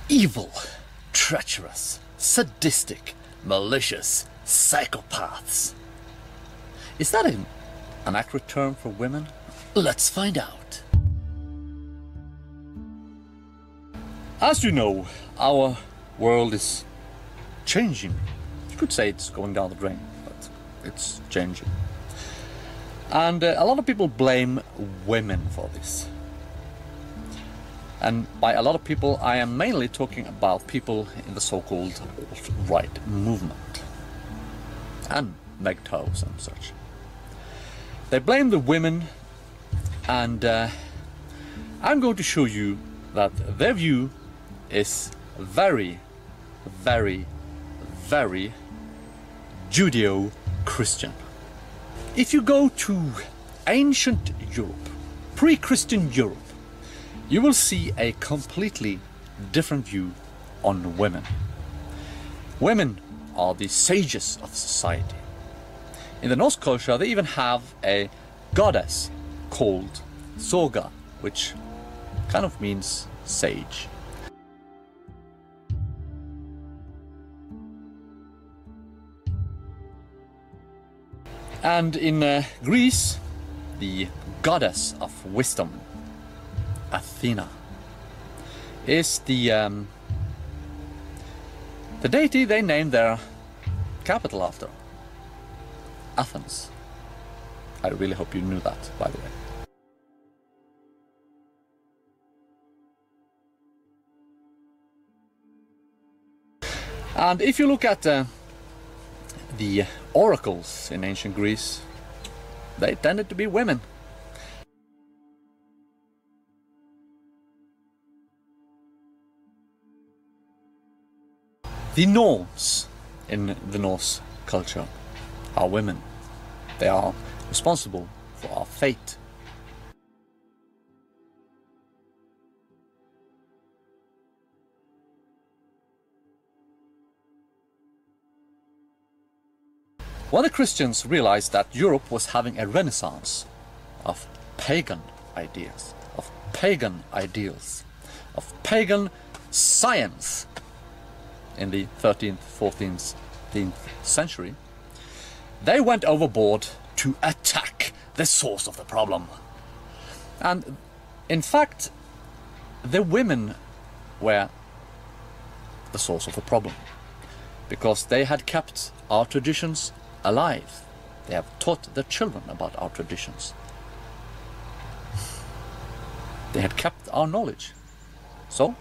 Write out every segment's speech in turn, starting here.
Evil, treacherous, sadistic, malicious psychopaths. Is that an accurate term for women? Let's find out. As you know, our world is changing. You could say it's going down the drain, but it's changing. And a lot of people blame women for this. And by a lot of people, I am mainly talking about people in the so-called alt-right movement. And MGTOWs and such. They blame the women, and I'm going to show you that their view is very, very, very Judeo-Christian. If you go to ancient Europe, pre-Christian Europe, you will see a completely different view on women. Women are the sages of society. In the Norse culture, they even have a goddess called Soga, which kind of means sage. And in Greece, the goddess of wisdom, Athena, is the deity they named their capital after, Athens. I really hope you knew that, by the way. And if you look at the oracles in ancient Greece, they tended to be women. The norms in the Norse culture are women. They are responsible for our fate. When the Christians realized that Europe was having a renaissance of pagan ideas, of pagan ideals, of pagan science in the 13th, 14th, 15th century, they went overboard to attack the source of the problem. And in fact, the women were the source of the problem, because they had kept our traditions alive. They have taught their children about our traditions. They had kept our knowledge. So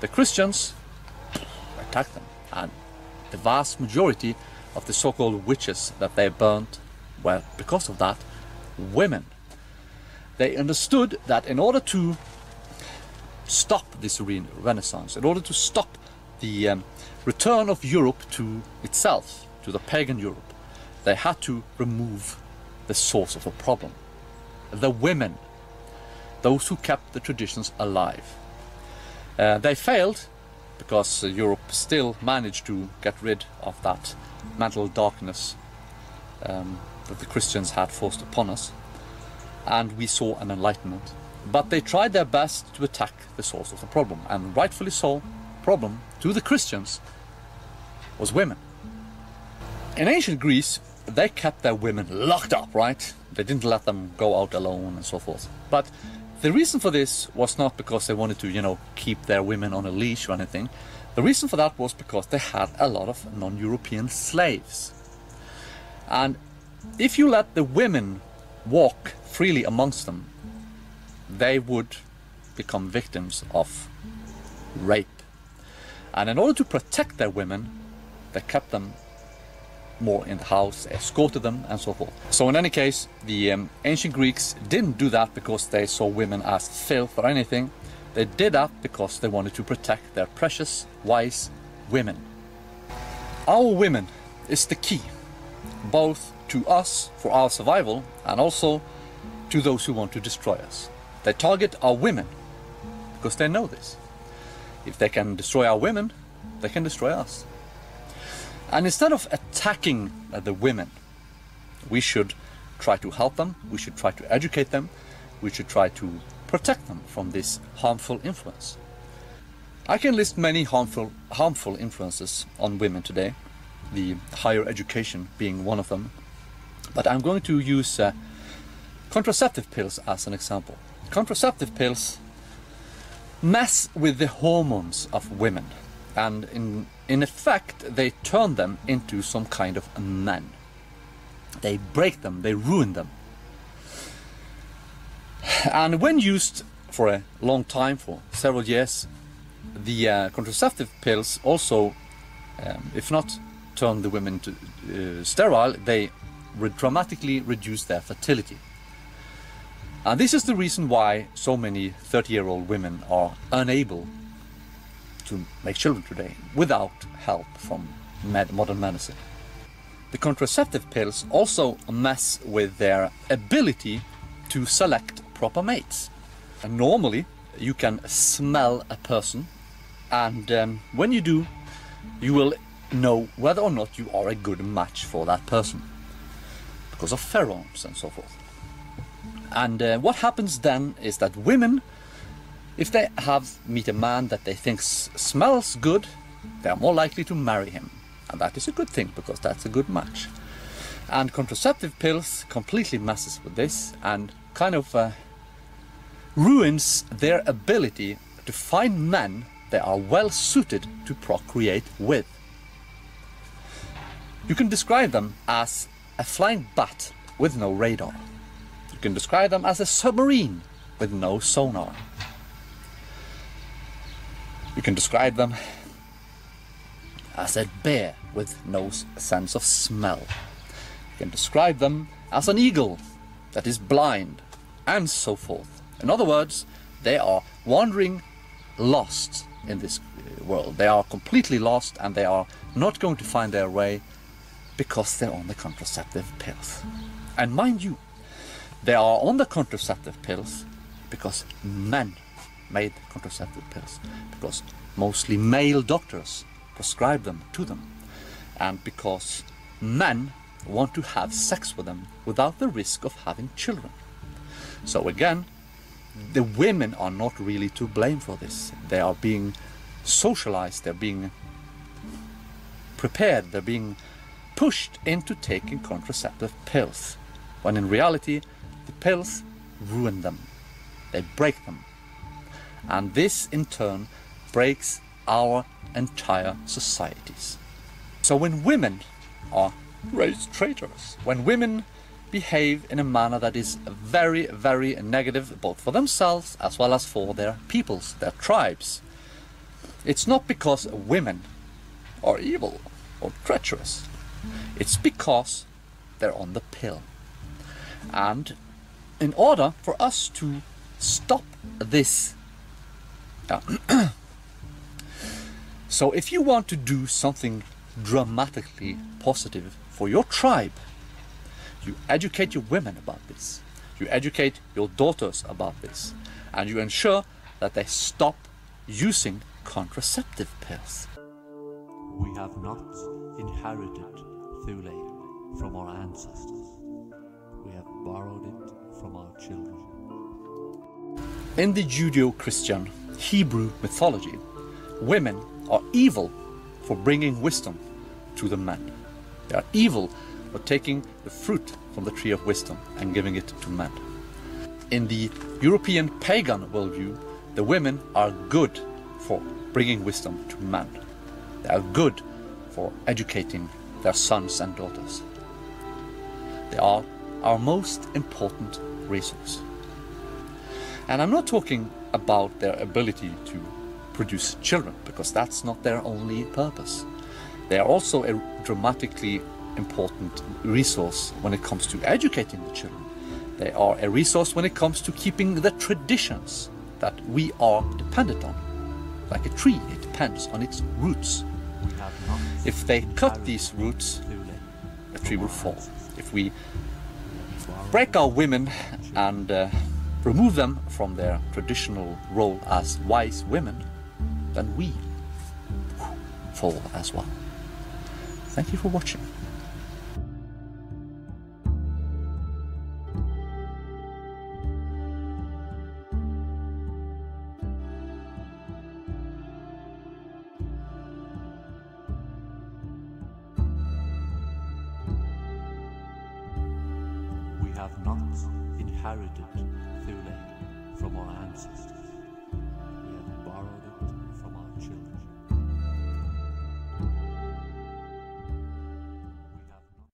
the Christians attacked them, and the vast majority of the so-called witches that they burnt were, because of that, women. They understood that in order to stop this renaissance, in order to stop the return of Europe to itself, to the pagan Europe, they had to remove the source of the problem. The women, those who kept the traditions alive. They failed, because Europe still managed to get rid of that mental darkness that the Christians had forced upon us, and we saw an enlightenment. But they tried their best to attack the source of the problem, and rightfully so. Problem to the Christians was women. In ancient Greece, they kept their women locked up, right? They didn't let them go out alone and so forth. But the reason for this was not because they wanted to, you know, keep their women on a leash or anything. The reason for that was because they had a lot of non-European slaves. And if you let the women walk freely amongst them, they would become victims of rape. And in order to protect their women, they kept them more in the house, escorted them, and so forth. So in any case, the ancient Greeks didn't do that because they saw women as filth or anything. They did that because they wanted to protect their precious, wise women. Our women is the key, both to us for our survival and also to those who want to destroy us. They target our women because they know this. If they can destroy our women, they can destroy us. And instead of attacking the women, we should try to help them, we should try to educate them, we should try to protect them from this harmful influence. I can list many harmful influences on women today, the higher education being one of them, but I'm going to use contraceptive pills as an example. Contraceptive pills mess with the hormones of women, and in effect they turn them into some kind of men. They break them, they ruin them. And when used for a long time, for several years, the contraceptive pills also, if not turn the women to sterile, they dramatically reduce their fertility. And this is the reason why so many 30-year-old women are unable to make children today without help from modern medicine. The contraceptive pills also mess with their ability to select proper mates. And normally you can smell a person, and when you do, you will know whether or not you are a good match for that person because of pheromones and so forth. And what happens then is that women, if they meet a man that they think smells good, they are more likely to marry him. And that is a good thing, because that's a good match. And contraceptive pills completely messes with this and kind of ruins their ability to find men they are well suited to procreate with. You can describe them as a flying bat with no radar. You can describe them as a submarine with no sonar. You can describe them as a bear with no sense of smell. You can describe them as an eagle that is blind, and so forth. In other words, they are wandering lost in this world. They are completely lost, and they are not going to find their way because they're on the contraceptive pills. And mind you, they are on the contraceptive pills because men made contraceptive pills, because mostly male doctors prescribe them to them, and because men want to have sex with them without the risk of having children. So again, the women are not really to blame for this. They are being socialized, they're being prepared, they're being pushed into taking contraceptive pills, when in reality the pills ruin them, they break them. And this in turn breaks our entire societies. So when women are raised traitors, when women behave in a manner that is very, very negative, both for themselves as well as for their peoples, their tribes, it's not because women are evil or treacherous. It's because they're on the pill. And in order for us to stop this, so if you want to do something dramatically positive for your tribe, you educate your women about this, you educate your daughters about this, and you ensure that they stop using contraceptive pills. We have not inherited Thule from our ancestors. We have borrowed it from our children. In the Judeo-Christian Hebrew mythology, women are evil for bringing wisdom to the men. They are evil for taking the fruit from the tree of wisdom and giving it to men. In the European pagan worldview, the women are good for bringing wisdom to men. They are good for educating their sons and daughters. They are our most important resource. And I'm not talking about their ability to produce children, because that's not their only purpose. They are also a dramatically important resource when it comes to educating the children. They are a resource when it comes to keeping the traditions that we are dependent on. Like a tree, it depends on its roots. If they cut these roots, the tree will fall. If we break our women and remove them from their traditional role as wise women, then we fall as well. Thank you for watching. have not inherited Thule from our ancestors.